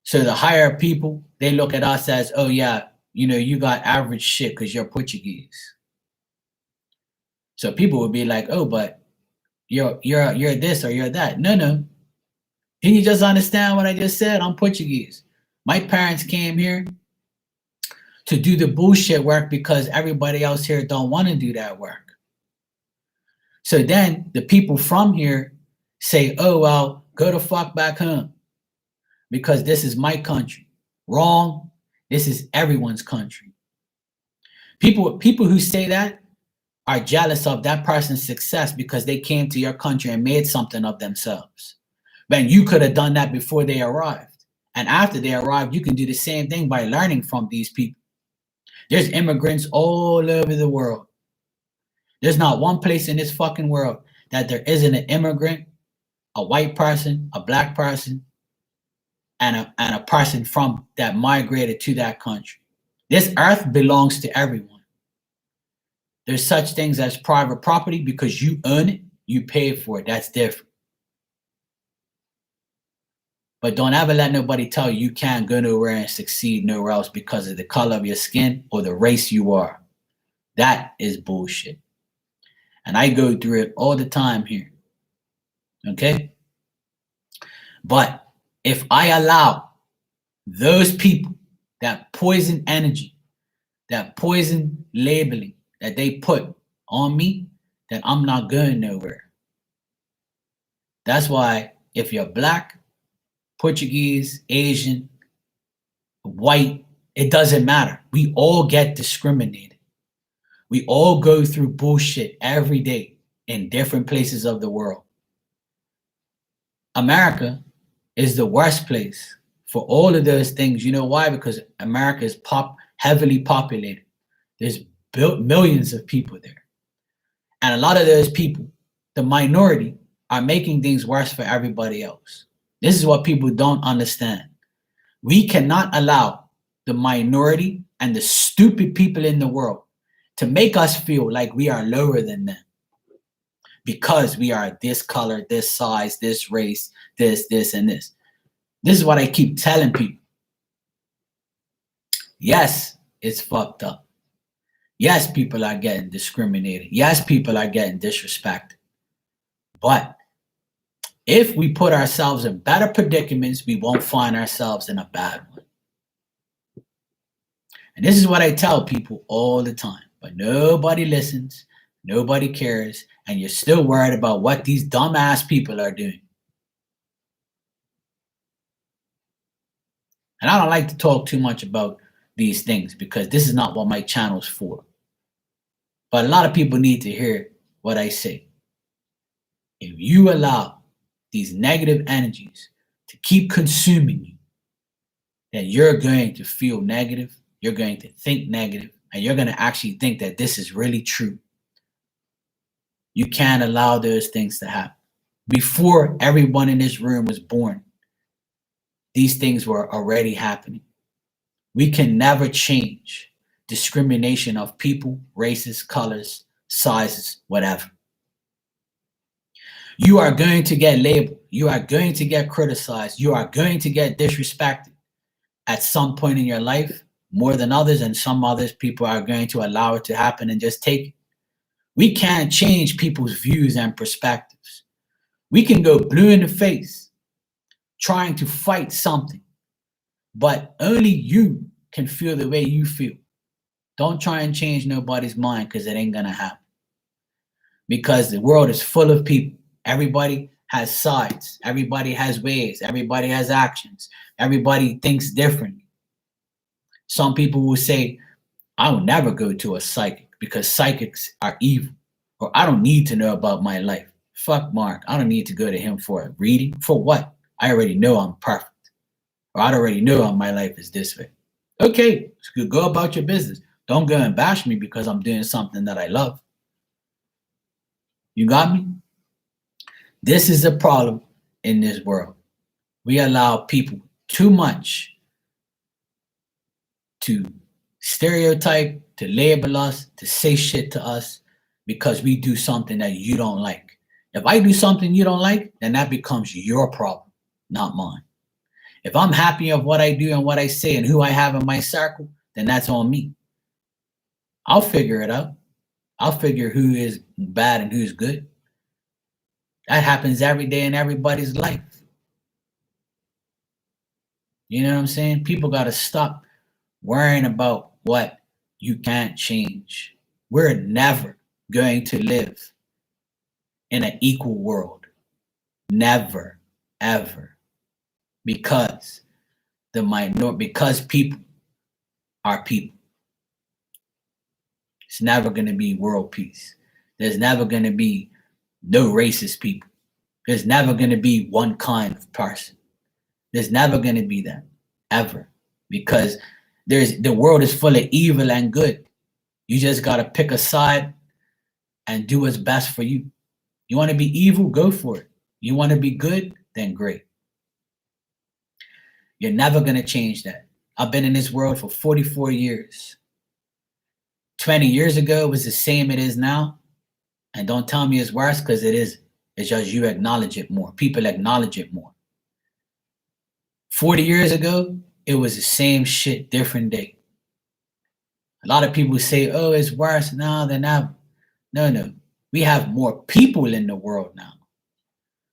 So the higher people, they look at us as, oh yeah, you got average shit because you're Portuguese. So people would be like, oh, but you're this or you're that. No. Can you just understand what I just said? I'm Portuguese. My parents came here to do the bullshit work because everybody else here don't want to do that work. So then the people from here say, oh, well, go the fuck back home because this is my country. Wrong. This is everyone's country. People who say that are jealous of that person's success because they came to your country and made something of themselves. Man, you could have done that before they arrived. And after they arrived, you can do the same thing by learning from these people. There's immigrants all over the world. There's not one place in this fucking world that there isn't an immigrant, a white person, a black person, and a person from that migrated to that country. This earth belongs to everyone. There's such things as private property because you earn it, you pay for it. That's different. But don't ever let nobody tell you can't go nowhere and succeed nowhere else because of the color of your skin or the race you are. That is bullshit. And I go through it all the time here. Okay? But if I allow those people, that poison energy, that poison labeling that they put on me, then I'm not going nowhere. That's why if you're black, Portuguese, Asian, white, it doesn't matter. We all get discriminated. We all go through bullshit every day in different places of the world. America is the worst place for all of those things. You know why? Because America is heavily populated. There's millions of people there. And a lot of those people, the minority, are making things worse for everybody else. This is what people don't understand. We cannot allow the minority and the stupid people in the world to make us feel like we are lower than them because we are this color, this size, this race, this, and this. This is what I keep telling people. Yes, it's fucked up. Yes, people are getting discriminated. Yes, people are getting disrespected. But If we put ourselves in better predicaments, we won't find ourselves in a bad one. And this is what I tell people all the time, but nobody listens, nobody cares, and you're still worried about what these dumbass people are doing. And I don't like to talk too much about these things because this is not what my channel's for. But a lot of people need to hear what I say. If you allow these negative energies to keep consuming you, then you're going to feel negative, you're going to think negative, and you're going to actually think that this is really true. You can't allow those things to happen. Before everyone in this room was born, these things were already happening. We can never change discrimination of people, races, colors, sizes, whatever. You are going to get labeled. You are going to get criticized. You are going to get disrespected at some point in your life, more than others, and some others people are going to allow it to happen and just take it. We can't change people's views and perspectives. We can go blue in the face trying to fight something, but only you can feel the way you feel. Don't try and change nobody's mind because it ain't gonna happen. Because the world is full of people. Everybody has sides. Everybody has ways. Everybody has actions. Everybody thinks differently. Some people will say, I will never go to a psychic because psychics are evil. Or I don't need to know about my life. Fuck Mark. I don't need to go to him for a reading. For what? I already know I'm perfect. Or I already know my life is this way. Okay, so go about your business. Don't go and bash me because I'm doing something that I love. You got me? This is a problem in this world. We allow people too much to stereotype, to label us, to say shit to us because we do something that you don't like. If I do something you don't like, then that becomes your problem, not mine. If I'm happy of what I do and what I say and who I have in my circle, then that's on me. I'll figure it out. I'll figure who is bad and who's good. That happens every day in everybody's life. You know what I'm saying? People got to stop worrying about what you can't change. We're never going to live in an equal world. Never, ever. Because because people are people. It's never going to be world peace. There's never going to be no racist people. There's never going to be one kind of person. There's never going to be that, ever. Because the world is full of evil and good. You just got to pick a side and do what's best for you. You want to be evil? Go for it. You want to be good? Then great. You're never going to change that. I've been in this world for 44 years. 20 years ago, it was the same it is now. And don't tell me it's worse because it isn't. It's just you acknowledge it more. People acknowledge it more. 40 years ago, it was the same shit, different day. A lot of people say, oh, it's worse now than ever. No. We have more people in the world now.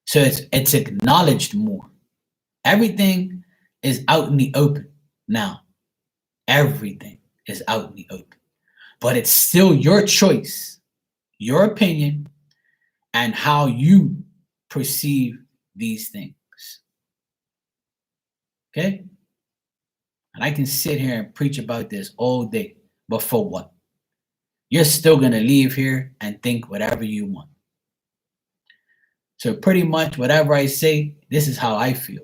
So it's acknowledged more. Everything is out in the open now. Everything is out in the open. But it's still your choice, your opinion, and how you perceive these things. Okay? And I can sit here and preach about this all day, but for what? You're still going to leave here and think whatever you want. So pretty much whatever I say, this is how I feel.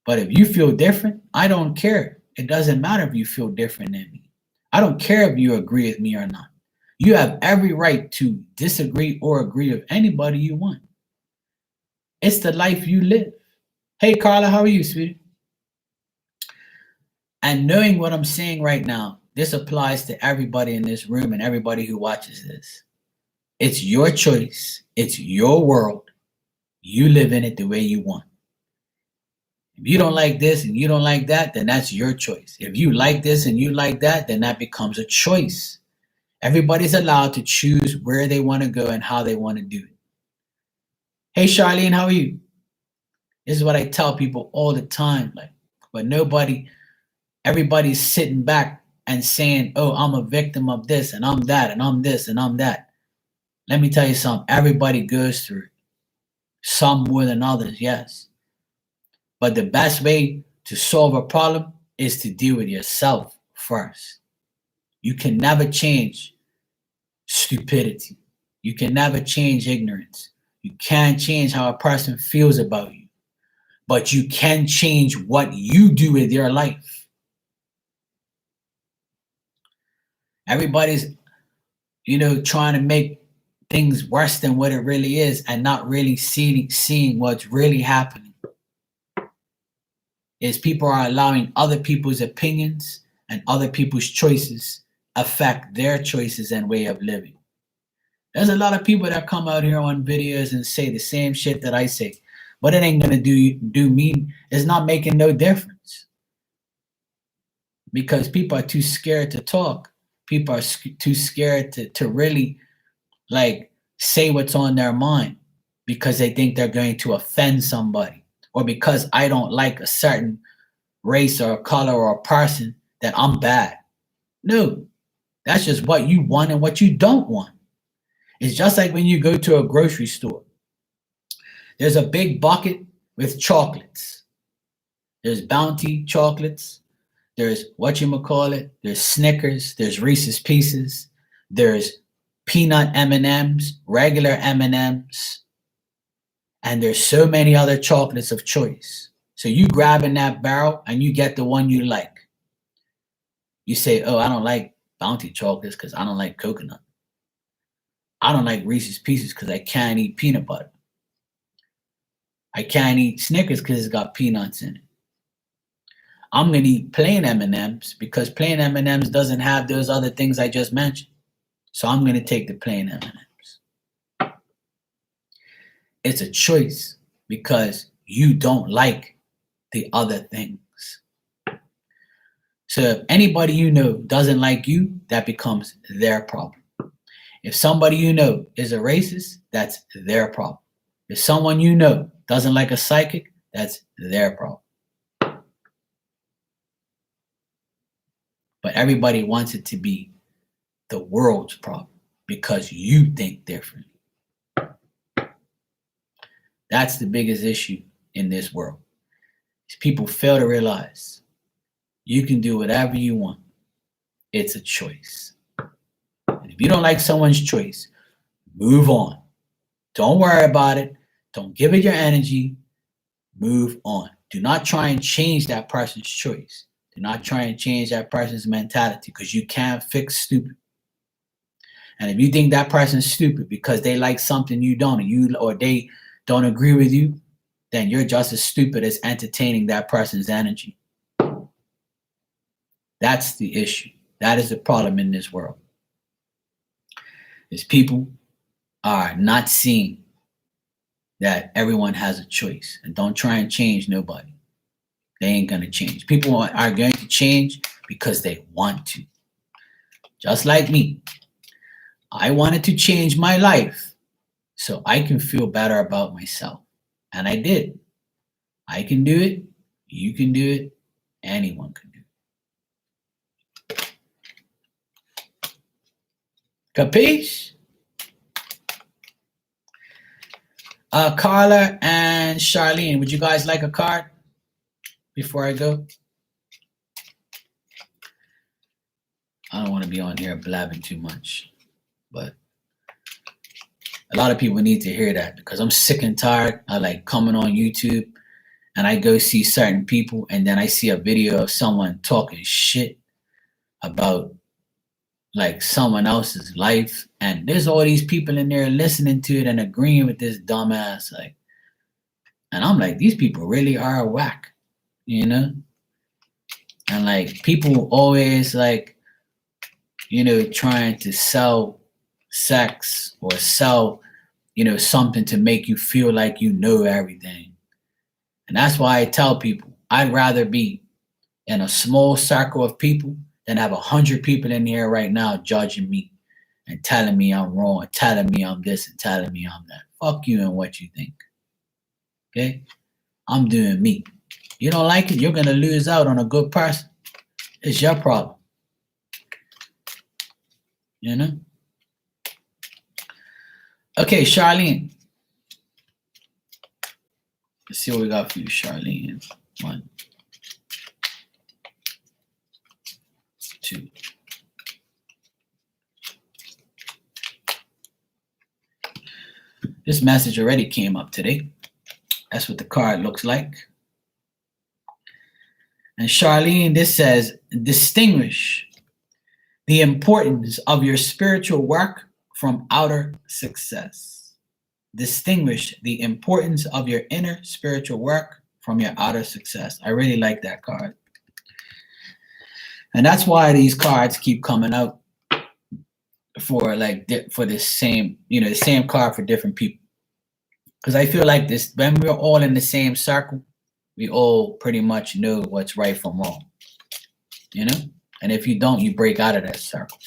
But if you feel different, I don't care. It doesn't matter if you feel different than me. I don't care if you agree with me or not. You have every right to disagree or agree with anybody you want. It's the life you live. Hey, Carla, how are you, sweetie? And knowing what I'm saying right now, this applies to everybody in this room and everybody who watches this. It's your choice. It's your world. You live in it the way you want. If you don't like this and you don't like that, then that's your choice. If you like this and you like that, then that becomes a choice. Everybody's allowed to choose where they want to go and how they want to do it. Hey, Charlene, how are you? This is what I tell people all the time. Like, but everybody's sitting back and saying, oh, I'm a victim of this and I'm that and I'm this and I'm that. Let me tell you something. Everybody goes through it. Some more than others, yes. But the best way to solve a problem is to deal with yourself first. You can never change stupidity. You can never change ignorance. You can't change how a person feels about you. But you can change what you do with your life. Everybody's, trying to make things worse than what it really is and not really seeing what's really happening. Is people are allowing other people's opinions and other people's choices affect their choices and way of living. There's a lot of people that come out here on videos and say the same shit that I say, but it ain't gonna do me. It's not making no difference because people are too scared to talk. People are too scared to really say what's on their mind because they think they're going to offend somebody, or because I don't like a certain race or a color or a person that I'm bad. No, that's just what you want and what you don't want. It's just like when you go to a grocery store. There's a big bucket with chocolates. There's Bounty chocolates. There's there's Snickers. There's Reese's Pieces. There's peanut M&Ms, regular M&Ms. And there's so many other chocolates of choice. So you grab in that barrel and you get the one you like. You say, oh, I don't like Bounty chocolates because I don't like coconut. I don't like Reese's Pieces because I can't eat peanut butter. I can't eat Snickers because it's got peanuts in it. I'm going to eat plain M&Ms because plain M&Ms doesn't have those other things I just mentioned. So I'm going to take the plain M&Ms. It's a choice because you don't like the other things. So if anybody you know doesn't like you, that becomes their problem. If somebody you know is a racist, that's their problem. If someone you know doesn't like a psychic, that's their problem. But everybody wants it to be the world's problem because you think differently. That's the biggest issue in this world. People fail to realize you can do whatever you want. It's a choice. And if you don't like someone's choice, move on. Don't worry about it. Don't give it your energy. Move on. Do not try and change that person's choice. Do not try and change that person's mentality because you can't fix stupid. And if you think that person's stupid because they like something you don't, or they don't agree with you, then you're just as stupid as entertaining that person's energy. That's the issue. That is the problem in this world. Is people are not seeing that everyone has a choice, and don't try and change nobody. They ain't going to change. People are going to change because they want to. Just like me. I wanted to change my life so I can feel better about myself. And I did. I can do it. You can do it. Anyone can do it. Capiche? Carla and Charlene, would you guys like a card before I go? I don't want to be on here blabbing too much, but a lot of people need to hear that because I'm sick and tired of coming on YouTube and I go see certain people and then I see a video of someone talking shit about someone else's life, and there's all these people in there listening to it and agreeing with this dumbass, and I'm like, these people really are whack, and people always trying to sell sex or sell something to make you feel like you know everything. And that's why I tell people I'd rather be in a small circle of people than have 100 people in here right now judging me and telling me I'm wrong, and telling me I'm this and telling me I'm that. Fuck you and what you think. Okay? I'm doing me. You don't like it, you're going to lose out on a good person. It's your problem. You know? Okay, Charlene. Let's see what we got for you, Charlene. 1, 2. This message already came up today. That's what the card looks like. And Charlene, this says, distinguish the importance of your spiritual work from outer success. Distinguish the importance of your inner spiritual work from your outer success. I really like that card. And that's why these cards keep coming out for the same, the same card for different people. Because I feel like this, when we're all in the same circle, we all pretty much know what's right from wrong. And if you don't, you break out of that circle.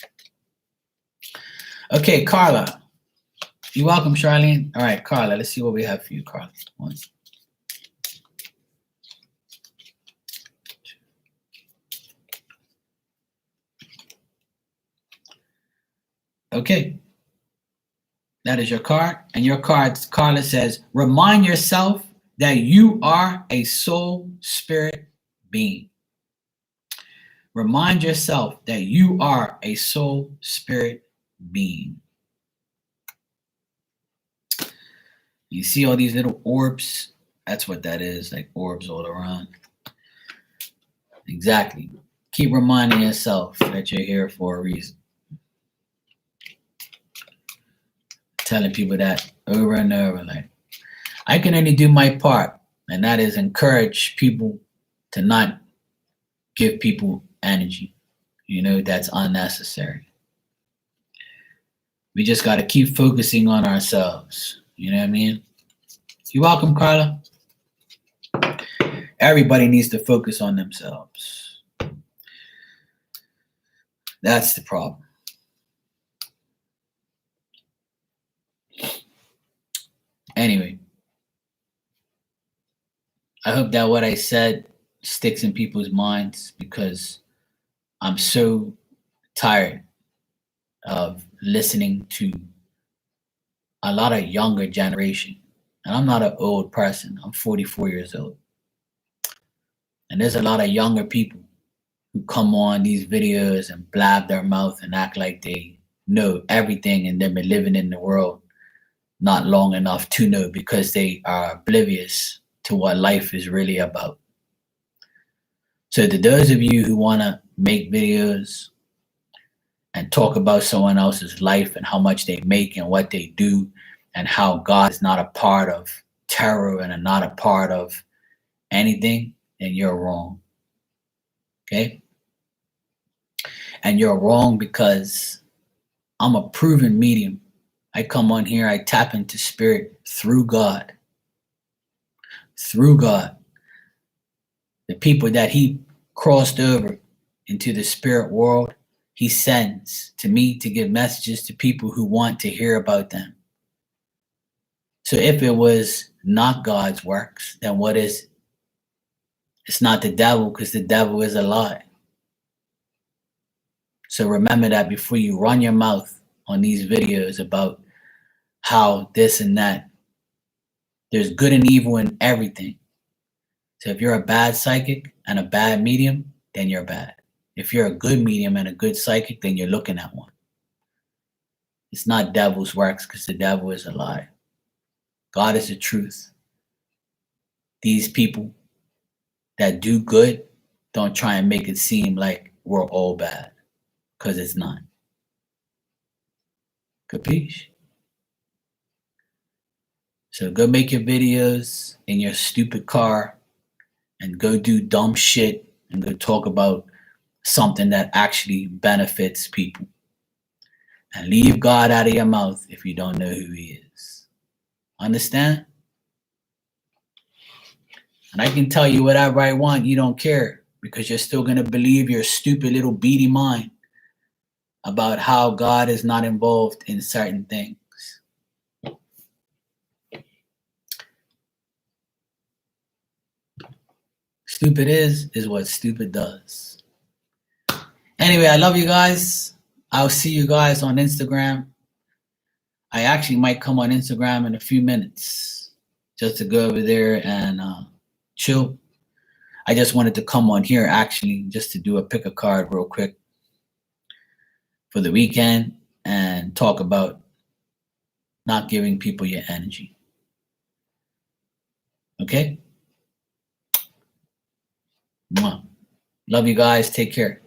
Okay, Carla. You're welcome, Charlene. All right, Carla, let's see what we have for you, Carla. 1, 2. Okay. That is your card. And your card, Carla, says, remind yourself that you are a soul spirit being. Remind yourself that you are a soul spirit being. You see all these little orbs? That's what that is, like orbs all around. Exactly. Keep reminding yourself that you're here for a reason. Telling people that over and over, like, I can only do my part, and that is encourage people to not give people energy, that's unnecessary. We just got to keep focusing on ourselves. You know what I mean? You're welcome, Carla. Everybody needs to focus on themselves. That's the problem. Anyway, I hope that what I said sticks in people's minds, because I'm so tired of listening to a lot of younger generation. And I'm not an old person. I'm 44 years old. And there's a lot of younger people who come on these videos and blab their mouth and act like they know everything, and they've been living in the world not long enough to know, because they are oblivious to what life is really about. So to those of you who want to make videos and talk about someone else's life and how much they make and what they do, and how God is not a part of terror and not a part of anything, then you're wrong. Okay? And you're wrong because I'm a proven medium. I come on here, I tap into spirit through God. Through God. The people that he crossed over into the spirit world, he sends to me to give messages to people who want to hear about them. So if it was not God's works, then what is it? It's not the devil, because the devil is a lie. So remember that before you run your mouth on these videos about how this and that. There's good and evil in everything. So if you're a bad psychic and a bad medium, then you're bad. If you're a good medium and a good psychic, then you're looking at one. It's not devil's works, because the devil is a lie. God is the truth. These people that do good, don't try and make it seem like we're all bad, because it's not. Capiche? So go make your videos in your stupid car and go do dumb shit and go talk about something that actually benefits people. And leave God out of your mouth if you don't know who he is. Understand? And I can tell you whatever I want, you don't care, because you're still going to believe your stupid little beady mind about how God is not involved in certain things. stupid is what stupid does. Anyway, I love you guys. I'll see you guys on Instagram. I actually might come on Instagram in a few minutes just to go over there and chill. I just wanted to come on here actually just to do a pick a card real quick for the weekend and talk about not giving people your energy. Okay? Mwah. Love you guys. Take care.